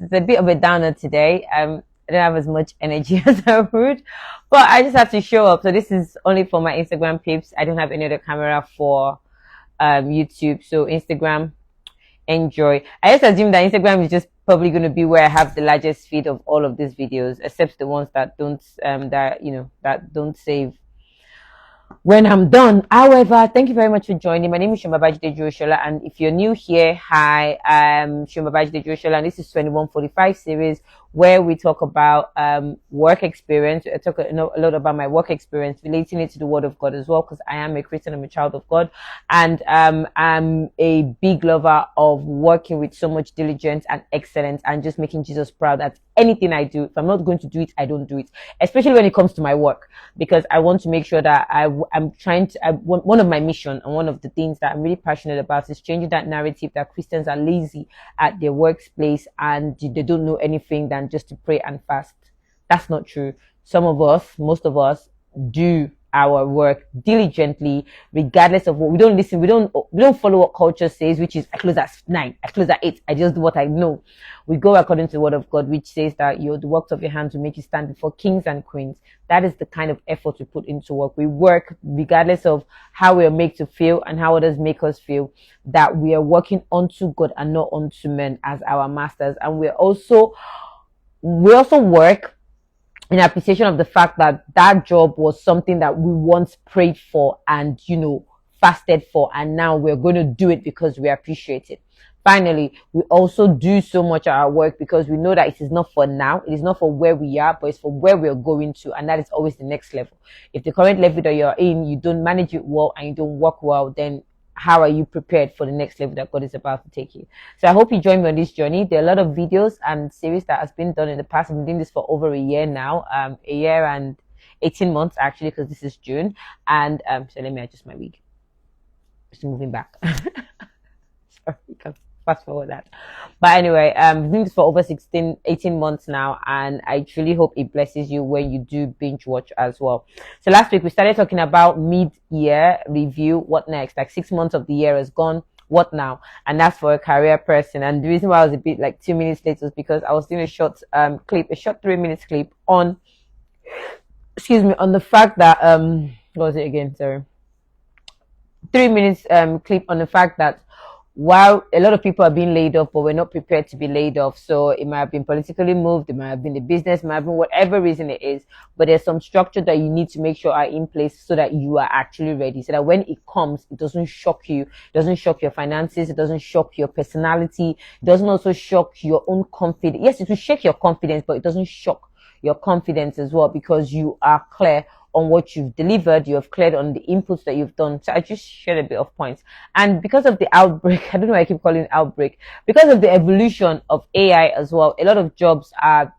It's a bit of a downer today. I don't have as much energy as I would, but I just have to show up. So this is only for my Instagram peeps. I don't have any other camera for YouTube. So Instagram, enjoy. I just assume that Instagram is just probably going to be where I have the largest feed of all of these videos, except the ones that don't that don't save when I'm done. However, thank you very much for joining. My name is SeunBDsCorner, and if you're new here, hi, I'm SeunBDsCorner, and this is 2145 series where we talk about work experience. I talk a lot about my work experience, relating it to the Word of God as well, because I am a Christian, I'm a child of God, and I'm a big lover of working with so much diligence and excellence, and just making Jesus proud at anything I do. If I'm not going to do it, I don't do it, especially when it comes to my work, because I want to make sure that one of my mission and one of the things that I'm really passionate about is changing that narrative that Christians are lazy at their workplace and they don't know anything than just to pray and fast. That's not true. Some of us, most of us, do our work diligently, regardless of what we don't listen. We don't follow what culture says, which is I close at 9, I close at 8, I just do what I know. We go according to the Word of God, which says that the works of your hands will make you stand before kings and queens. That is the kind of effort we put into work. We work regardless of how we are made to feel and how others make us feel, that we are working unto God and not unto men as our masters. And we also work in appreciation of the fact that that job was something that we once prayed for and fasted for, and now we're going to do it because we appreciate it. Finally, we also do so much of our work because we know that it is not for now, it is not for where we are, but it's for where we're going to, and that is always the next level. If the current level that you're in, you don't manage it well and you don't work well, then how are you prepared for the next level that God is about to take you? So I hope you join me on this journey. There are a lot of videos and series that has been done in the past. I've been doing this for over a year now, a year and 18 months actually, because this is June. And so let me adjust my wig. Just moving back. Sorry, you can fast forward that. But anyway, I've been doing this for over 18 months now, and I truly hope it blesses you when you do binge watch as well. So last week we started talking about mid-year review. What next? Like 6 months of the year is gone. What now? And that's for a career person. And the reason why I was a bit like 2 minutes late was because I was doing a short 3 minutes clip on the fact that what was it again? Sorry. 3 minutes clip on the fact that while a lot of people are being laid off, but we're not prepared to be laid off. So it might have been politically moved, it might have been the business, it might have been whatever reason it is, but there's some structure that you need to make sure are in place so that you are actually ready, so that when it comes, it doesn't shock you, it doesn't shock your finances, it doesn't shock your personality, it doesn't also shock your own confidence. Yes, it will shake your confidence, but it doesn't shock your confidence as well, because you are clear on what you've delivered, you have cleared on the inputs that you've done. So I just shared a bit of points. And because of the outbreak, I don't know why I keep calling it outbreak, because of the evolution of AI as well, a lot of jobs are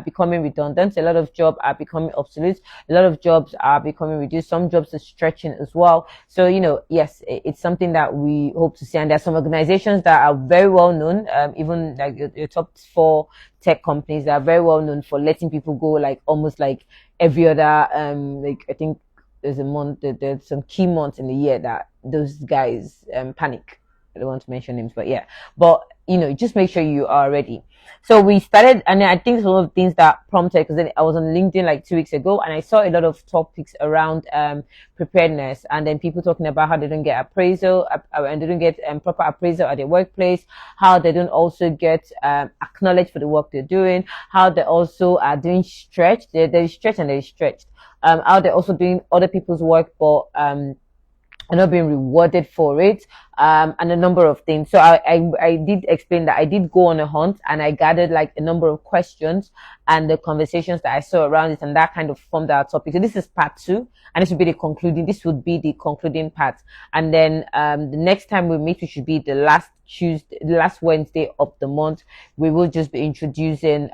becoming redundant, a lot of jobs are becoming obsolete, a lot of jobs are becoming reduced, some jobs are stretching as well. So, yes, it's something that we hope to see. And there are some organizations that are very well known, even like your top 4 tech companies that are very well known for letting people go, like almost like every other like I think there's some key months in the year that those guys panic. I don't want to mention names, but yeah, but just make sure you are ready. So we started, and I think it's one of the things that prompted, because then I was on LinkedIn like 2 weeks ago, and I saw a lot of topics around preparedness, and then people talking about how they don't get appraisal and they don't get proper appraisal at their workplace, how they don't also get acknowledged for the work they're doing, how they also are doing stretched, they're stretched and they're stretched, how they're also doing other people's work, but and not being rewarded for it, and a number of things. So I did explain that I did go on a hunt, and I gathered like a number of questions and the conversations that I saw around it, and that kind of formed our topic. So this is part 2, and this would be the concluding part. And then the next time we meet, which should be the last Wednesday of the month, we will just be introducing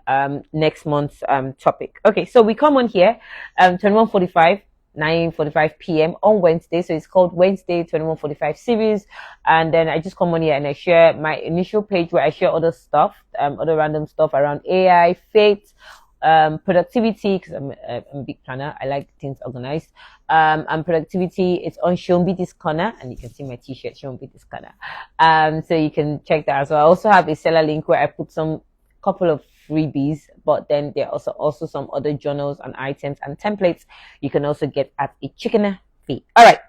next month's topic. Okay, so we come on here 21:45, 9:45 p.m. on Wednesday. So it's called Wednesday 21:45 series. And then I just come on here and I share my initial page where I share other stuff, other random stuff around AI, faith, productivity, because I'm a big planner. I like things organized. And productivity, it's on SeunBDsCorner, and you can see my t-shirt, SeunBDsCorner. So you can check that as well. I also have a seller link where I put some couple of freebies, but then there are also some other journals and items and templates you can also get at a chicken fee. All right,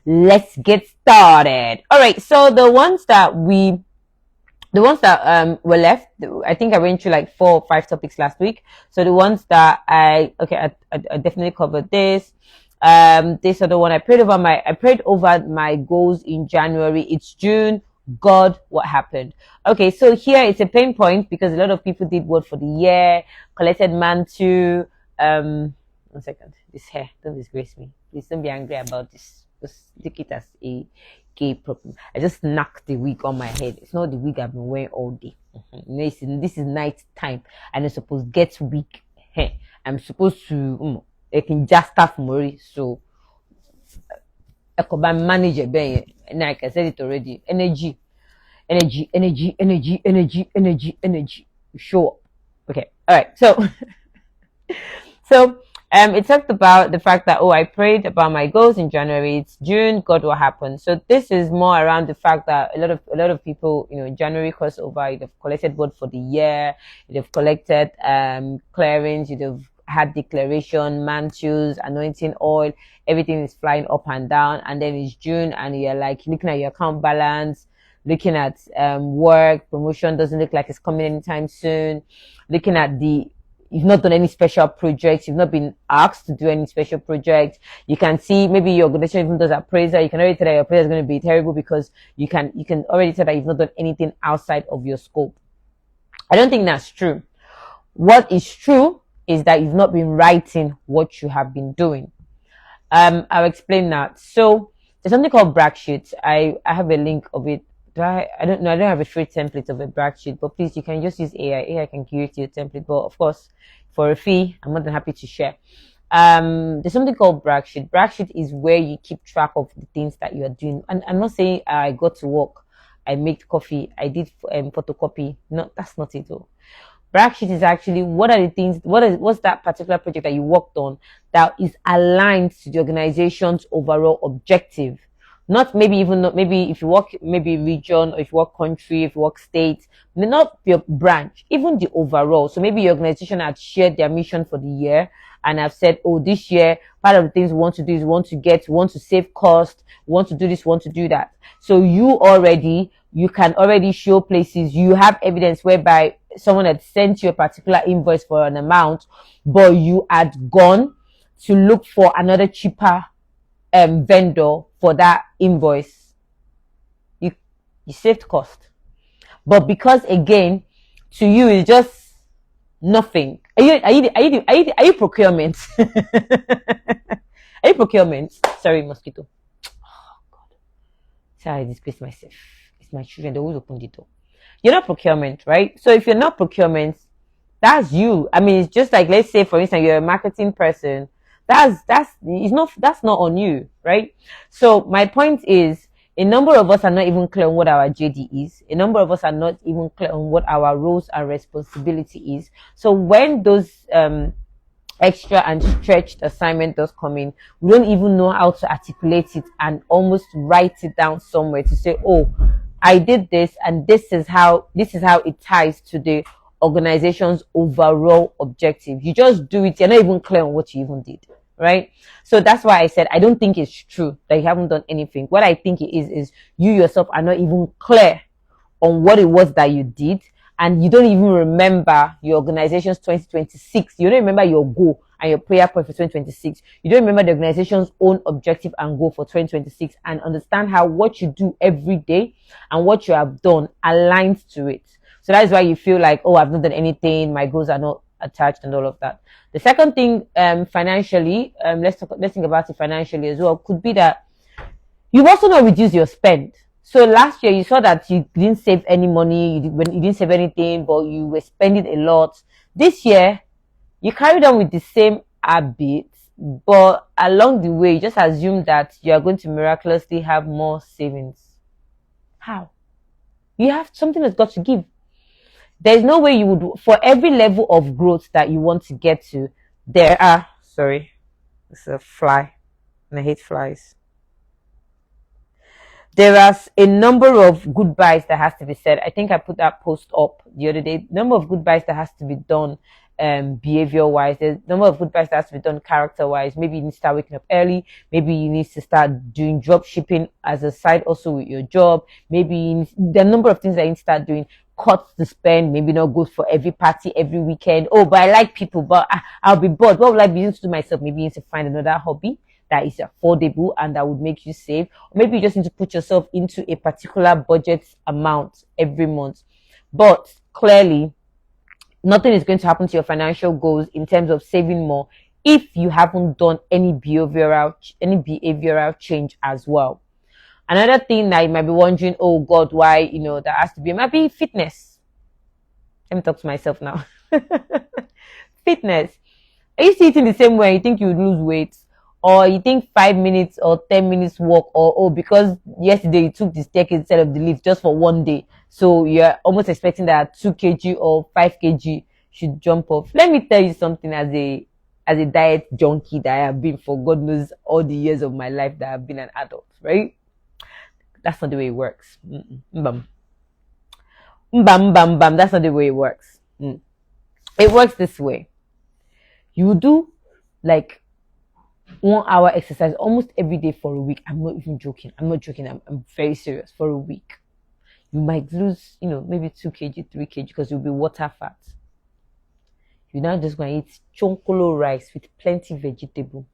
let's get started. All right, so the ones that were left, I think I went through like 4 or 5 topics last week. So the ones that I definitely covered this. This other one, I prayed over my goals in January. It's June. God, what happened? Okay, so here it's a pain point because a lot of people did word for the year, collected mantle. 1 second, this hair, don't disgrace me. Please don't be angry about this. Just take it as a gay problem. I just knocked the wig on my head. It's not the wig I've been wearing all day. This is night time and I'm supposed to get wig. I'm supposed to I can just start Mori, so I could manage it. And like I said it already. Energy. Show up. Okay. All right. So it talked about the fact that I prayed about my goals in January. It's June. God, what happened? So this is more around the fact that a lot of people, January crossover, they've collected word for the year, they've collected clearings, they've had declaration, mantles, anointing oil, everything is flying up and down, and then it's June and you're like looking at your account balance, looking at work, promotion doesn't look like it's coming anytime soon, looking at you've not done any special projects, you've not been asked to do any special projects. You can see maybe your organization even does appraisal, you can already tell that your appraisal is going to be terrible because you can already tell that you've not done anything outside of your scope. I don't think that's true. What is true is that you've not been writing what you have been doing. I'll explain that. So there's something called brag sheets. I have a link of it. I don't know. I don't have a free template of a brag sheet, but please, you can just use AI. AI can create your template, but of course, for a fee, I'm more than happy to share. There's something called brag sheet. Brag sheet is where you keep track of the things that you are doing. And I'm not saying I got to work, I made coffee, I did photocopy. No, that's not it though. Brag sheet is actually what are the things, what's that particular project that you worked on that is aligned to the organization's overall objective. Not maybe if you work maybe region, or if you work country, if you work state, not your branch, even the overall. So maybe your organization had shared their mission for the year and have said, this year, part of the things we want to do is we want to save cost, we want to do this, we want to do that. So you can already show places, you have evidence whereby someone had sent you a particular invoice for an amount, but you had gone to look for another cheaper vendor for that invoice. You saved cost. But because again, to you it's just nothing. Are you procurement? Are you procurement? Sorry, mosquito. Oh God. Sorry, I disgraced myself. It's my children, they always open the door. You're not procurement, right? So if you're not procurement, that's you. I mean, it's just like, let's say for instance, you're a marketing person. That's not on you, right? So my point is, a number of us are not even clear on what our JD is. A number of us are not even clear on what our roles and responsibility is. So when those extra and stretched assignment does come in, we don't even know how to articulate it and almost write it down somewhere to say, I did this and this is how it ties to the organization's overall objective. You just do it, you're not even clear on what you even did, right? So that's why I said I don't think it's true that you haven't done anything. What I think it is you yourself are not even clear on what it was that you did, and you don't even remember your organization's 2026. You don't remember your goal and your prayer point for 2026. You don't remember the organization's own objective and goal for 2026, and understand how what you do every day and what you have done aligns to it. So that's why you feel like, I've not done anything, my goals are not attached and all of that. The second thing, financially, let's think about it financially as well, could be that you've also not reduced your spend. So last year you saw that you didn't save any money, you didn't save anything, but you were spending a lot. This year, you carried on with the same habits, but along the way, you just assume that you are going to miraculously have more savings. How? You have something that's got to give. There's no way you would, for every level of growth that you want to get to, sorry, it's a fly, and I hate flies. There are a number of goodbyes that has to be said. I think I put that post up the other day. Number of goodbyes that has to be done behavior wise. There's a number of goodbyes that has to be done character wise. Maybe you need to start waking up early. Maybe you need to start doing drop shipping as a side also with your job. Maybe there are a number of things that you need to start doing. Cut the spend, maybe not go for every party every weekend. Oh, but I like people, but I'll be bored. What will I be used to myself? Maybe you need to find another hobby that is affordable and that would make you save. Or maybe you just need to put yourself into a particular budget amount every month. But clearly, nothing is going to happen to your financial goals in terms of saving more if you haven't done any behavioral change as well. Another thing that you might be wondering, oh God, why, that has to be, it might be fitness. Let me talk to myself now. Fitness. Are you eating the same way? You think you would lose weight? Or you think 5 minutes or 10 minutes walk, or because yesterday you took the staircase instead of the lift just for one day. So you're almost expecting that 2 kg or 5 kg should jump off. Let me tell you something as a diet junkie that I have been for God knows all the years of my life that I've been an adult, right? That's not the way it works. Bam. Bam, bam, bam. That's not the way it works. It works this way. You do like 1 hour exercise almost every day for a week. I'm not even joking. I'm very serious. For a week, you might lose, maybe 2 kg, 3 kg because you'll be water fat. You're not just going to eat chonkolo rice with plenty vegetable.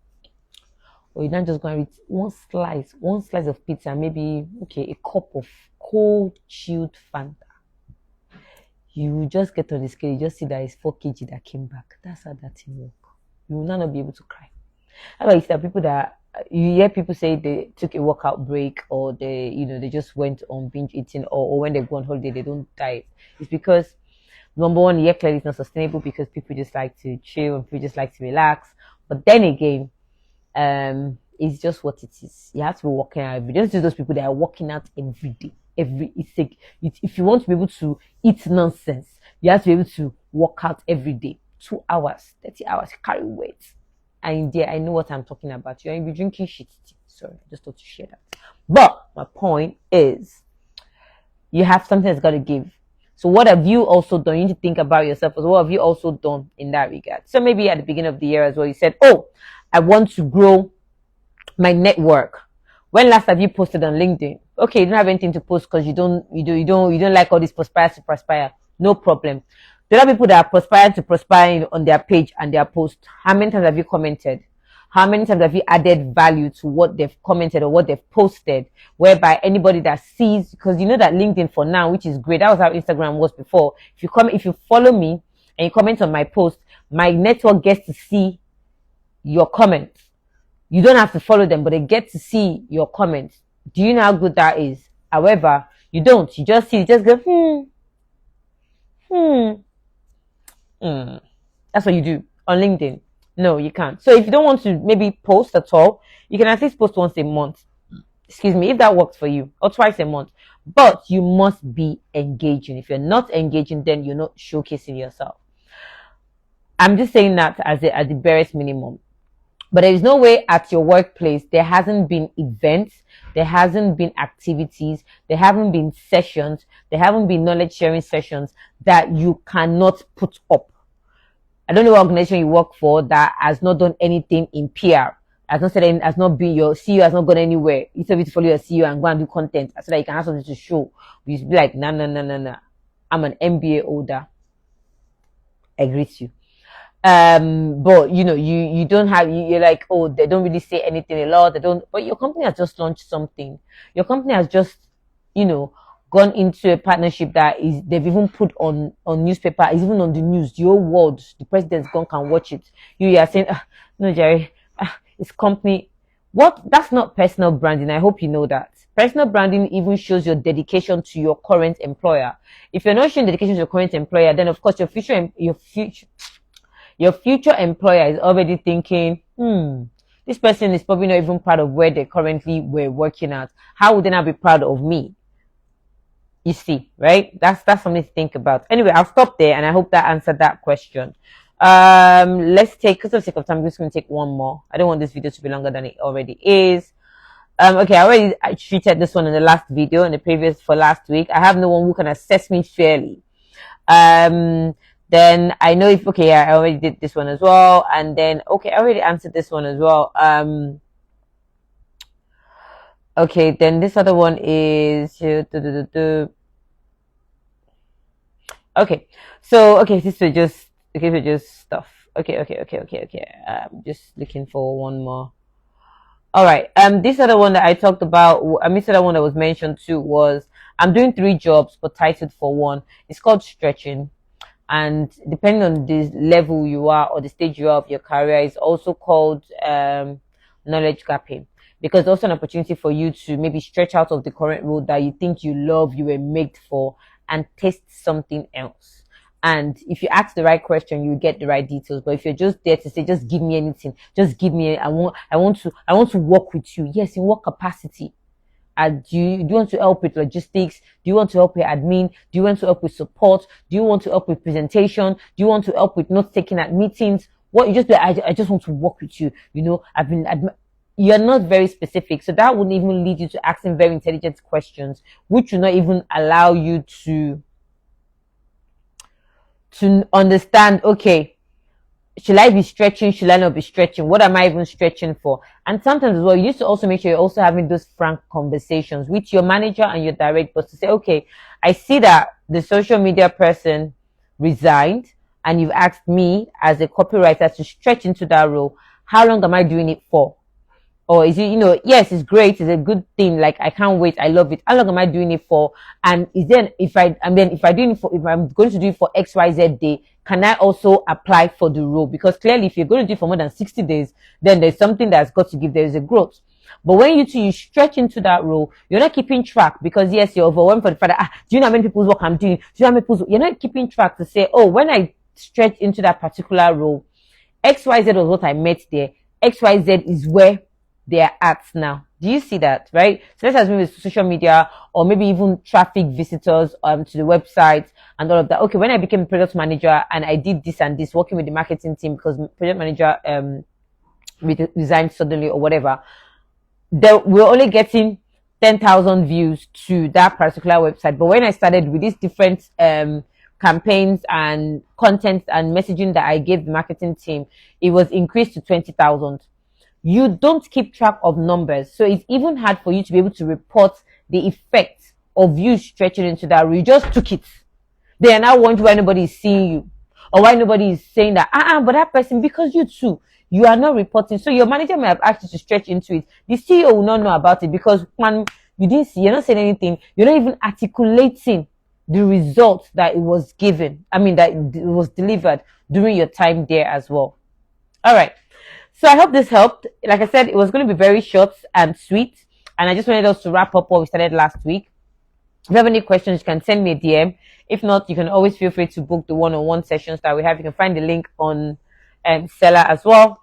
Or you're not just going to eat one slice of pizza, maybe, a cup of cold, chilled Fanta. You just get on the scale, you just see that it's 4 kg that came back. That's how that thing works. You will not be able to cry. How about you see people that, you hear people say they took a workout break or they just went on binge eating or when they go on holiday, they don't diet. It's because, number one, clearly it's not sustainable because people just like to chill and people just like to relax. But then again, it's just what it is. You have to be working out every day. Just those people that are working out every day. If you want to be able to eat nonsense, you have to be able to work out every day. 2 hours, 30 hours, carry weight. And I know what I'm talking about. You'll be drinking shit. Sorry, I just thought to share that. But my point is, you have something that's got to give. So what have you also done? You need to think about yourself as well. What have you also done in that regard? So maybe at the beginning of the year as well, you said, oh, I want to grow my network. When last have you posted on LinkedIn? Okay, you don't have anything to post because you don't like all this perspire. No problem. There are people that are perspire on their page and their post. How many times have you commented? How many times have you added value to what they've commented or what they've posted? Whereby anybody that sees, because you know that LinkedIn for now, which is great. That was how Instagram was before. If you follow me and you comment on my post, my network gets to see your comments. You don't have to follow them, but they get to see your comments. Do you know how good that is? However, you don't. You just see, you just go, That's what you do on LinkedIn. No, you can't. So if you don't want to maybe post at all, you can at least post once a month. Excuse me, if that works for you, or twice a month. But you must be engaging. If you're not engaging, then you're not showcasing yourself. I'm just saying that as the barest minimum. But there is no way at your workplace there hasn't been events, there hasn't been activities, there haven't been sessions, there haven't been knowledge sharing sessions that you cannot put up. I don't know what organization you work for that has not done anything in PR. Has not been your CEO has not gone anywhere. Instead of you to follow your CEO and go and do content so that you can have something to show. You be like, nah. I'm an MBA holder. I greet you. But you don't have, you're like, oh, they don't really say anything a lot. But your company has just launched something. Your company has just, gone into a partnership they've even put on newspaper, it's even on the news, the whole world, the president's gone can watch it. You are saying, no, Jerry, it's company. What? That's not personal branding. I hope you know that. Personal branding even shows your dedication to your current employer. If you're not showing dedication to your current employer, then of course your future employer is already thinking, this person is probably not even proud of where they currently were working at. How would they not be proud of me? You see, right? That's something to think about. Anyway, I'll stop there and I hope that answered that question. Let's take, because of the sake of time, I'm just going to take one more. I don't want this video to be longer than it already is. Okay, I treated this one in the last video, in the previous for last week. I have no one who can assess me fairly. Um, then I know if, okay, yeah, I already did this one as well. And then, okay, I already answered this one as well. Okay, then this other one is, okay, so, okay, this was just stuff. Okay. Just looking for one more. All right. This other one that I talked about, this other one that was mentioned too was I'm doing 3 jobs but titled for one. It's called stretching, and depending on the level you are or the stage you are of your career, it's also called knowledge gapping, because also an opportunity for you to maybe stretch out of the current role that you think you love, you were made for, and test something else. And if you ask the right question, you get the right details. But if you're just there to say, just give me anything, just give me, I want to work with you. Yes, in what capacity? Do you want to help with logistics? Do you want to help with admin? Do you want to help with support? Do you want to help with presentation? Do you want to help with note taking at meetings? What you just be, I just want to work with you. You know, you're not very specific. So that wouldn't even lead you to asking very intelligent questions, which will not even allow you to understand, okay, should I be stretching? Should I not be stretching? What am I even stretching for? And sometimes as well, you need to also make sure you're also having those frank conversations with your manager and your direct boss to say, okay, I see that the social media person resigned and you've asked me as a copywriter to stretch into that role. How long am I doing it for? Or is it, yes, it's great, it's a good thing, like I can't wait, I love it. How long am I doing it for? And is then if I'm going to do it for XYZ day, can I also apply for the role? Because clearly if you're going to do it for more than 60 days, then there's something that's got to give, there is a growth. But when you stretch into that role, you're not keeping track, because yes, you're overwhelmed for the fact that, do you know how many people's work I'm doing? Do you know how many people's, you're not keeping track to say, oh, when I stretch into that particular role, XYZ was what I met there. XYZ is where they are at now. Do you see that, right? So let's assume it's social media or maybe even traffic visitors to the website and all of that. Okay, when I became a product manager and I did this and this, working with the marketing team because project manager resigned suddenly or whatever, we're only getting 10,000 views to that particular website. But when I started with these different campaigns and content and messaging that I gave the marketing team, it was increased to 20,000. You don't keep track of numbers. So it's even hard for you to be able to report the effect of you stretching into that role. You just took it. They are now wondering why nobody is seeing you or why nobody is saying that, but that person, because you too, you are not reporting. So your manager may have asked you to stretch into it. The CEO will not know about it because one, you didn't see, you're not saying anything. You're not even articulating the result that it was given. That it was delivered during your time there as well. All right. So I hope this helped. Like I said, it was going to be very short and sweet. And I just wanted us to wrap up what we started last week. If you have any questions, you can send me a DM. If not, you can always feel free to book the one-on-one sessions that we have. You can find the link on Seller as well.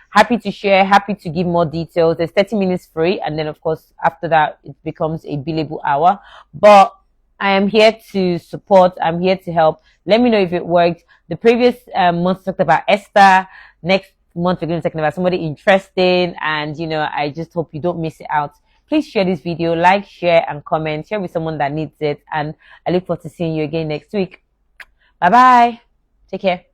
Happy to share, happy to give more details. There's 30 minutes free. And then, of course, after that, it becomes a billable hour. But I am here to support. I'm here to help. Let me know if it worked. The previous month talked about Esther. Next month we're going to be talking about somebody interesting, and I just hope you don't miss it out. Please share this video, like, share, and comment. Share with someone that needs it, and I look forward to seeing you again next week. Bye bye. Take care.